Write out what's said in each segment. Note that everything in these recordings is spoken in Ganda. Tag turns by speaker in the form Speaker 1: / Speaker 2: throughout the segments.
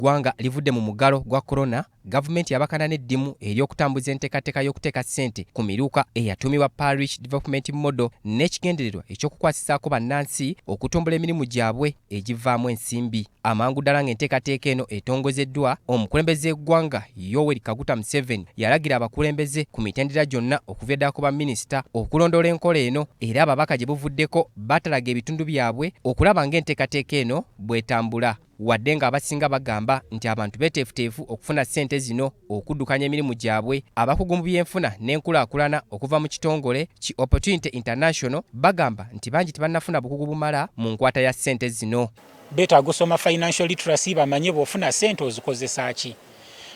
Speaker 1: Gwanga livudde mu mugalo gwa corona, Gavumenti yabakana n'eddimu ery'okutambuza enteekateeka y'okuteeka ssente ku miruka eyatumibwa Parish Development Model n'ekigendererwa eky'okukwasisaako bannansi okutumbula emirimu gyabwe egivaamu ensimbi. Amangu ddala ng'enteekateeka eno etongozeddwa, omukulembeze w'eggwanga Yoweri Kaguta Museveni yalagira abakulembeze ku mitendera gyonna okuva ddala ku baminisita okulondoola enkola eno, era ababaka gye buvuddeko batalaga ebitundu byabwe okulaba ng'enteekateeka eno bw'etambula. Wadde nga abasinga bagamba nti abantu beeteefuteefu okufuna ssente zino okuddukanya emirimu gyabwe, abakugu mu byenfuna n'enkulaakulana okuva mu kitongole ki Opportunity International bagamba nti bangi tebannafuna bukugu bumala mu nkwata ya ssente zino.
Speaker 2: Beetaaga osoma financial literacy bamanye bw'ofuna ssente ozikozesa ki.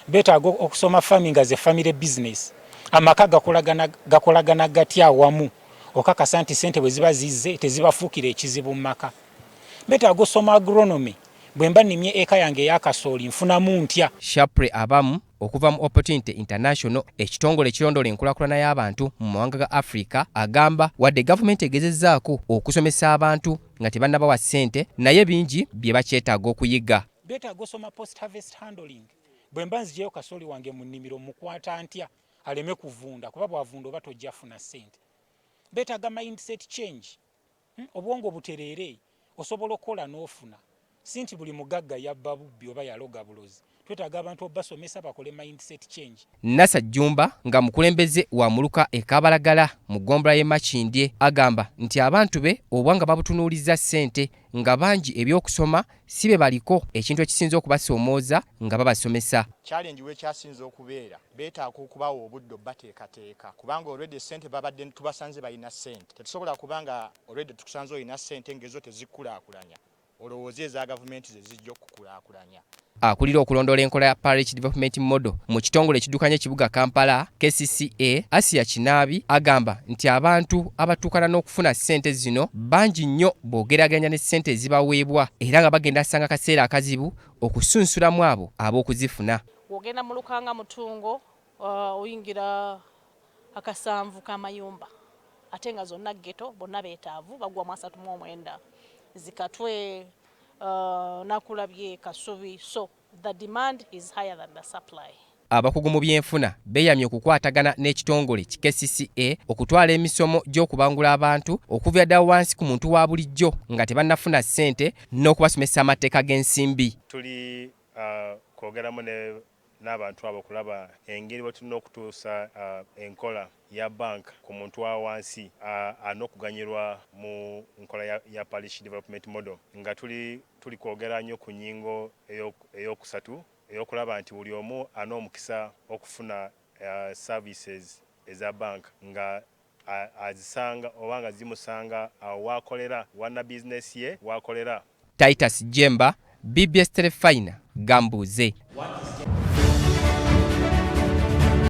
Speaker 2: Beetaaga okusoma farming as a family business. Amaka gakolagana gatya awamu okakasa nti ssente bwe ziba zizze tezibafuukira ekizibu mu maka. Beetaaga osoma agronomy. Bwemba nimye eka yange ey'akasooli nfunamu ntya.
Speaker 1: Shapre abamu okuva mu Opportunity International, ekitongole ekirondoola enkulaakulana y'abantu mu mawanga ga Africa, agamba wadde gavumenti egezezzaako okusomesa abantu nga tebannabawa ssente, naye bingi bye bakyetaaga okuyiga.
Speaker 2: Beetaaga osoma post harvest handling. Bwemba nzijeyo kasooli wange mu nnimiro mukwata ntya aleme kuvunda, kuba bw'avunda oba tojja funa ssente. Beetaaga mindset change. Obwongo butereere osobola okukola n'ofuna. Sinti buli mugagga yabba bubbi oba yaloga bulozi. Twetaaga abantu obasomesa bakole mindset change.
Speaker 1: Nasa Jumba nga mukulembeze wa muluka ekabalagala mu ggombolola y'e Makindye agamba nti abantu be obwanga babutunuuliza ssente nga bangi ebyokusoma si be baliko ekintu ekisinza okubasoomooza nga babasomesa.
Speaker 3: Challenge we kyasinza okubeera beetaaga okubawa obudde bateekateeka kubanga already ssente babadde tubasanze balina ssente. Tetusobola kubanga already tukusanze olina ssente ngezo tezikulaakulanya. Olowooza eza gavumenti ze zijja okukulaakulanya.
Speaker 1: Akulira okulondoola enkola ya Parish Development Model mu kitongole ekiddukanya ekibuga Kampala KCCA, Asia Kinaabi agamba nti abantu abatuukana n'okufuna ssente zino bangi nnyo boogeraganya ne ssente ezibaweebwa, era nga bagenda sanga kaseera akazibu okusunsulamu abo ab'okuzifuna.
Speaker 4: Ogenda mu lukanga mutungo oyingira akasanvu k'amayumba ate nga zonna ghetto bonna beetaavu bagwa mu 39 zikatwe nakulabye kasubi, so the demand is higher than the supply.
Speaker 1: Abakugu mu byenfuna beeyamye okukwatagana n'ekitongole ki KCCA okutwala emisomo gy'okubangula abantu okuva ddala wansi ku muntu wa bulijjo nga tebannafuna ssente n'okubasomesa amateeka g'ensimbi.
Speaker 5: Tuli kwogeramu n'abantu abo kulaba engeri bwe tulina okutuusa enkola ya bank ku muntu wa wansi an'okuganyirwa mu nkola ya Parish Development Model, nga tuli kwogera nnyo ku nnyingo ey'okusatu ey'okulaba nti buli omu an'omukisa okufuna services eza bank nga azisanga oba nga zimusanga awo waakolera wanna bizinesi ye waakolera.
Speaker 1: Titus Jemba, BBS Telefina, Gambuze.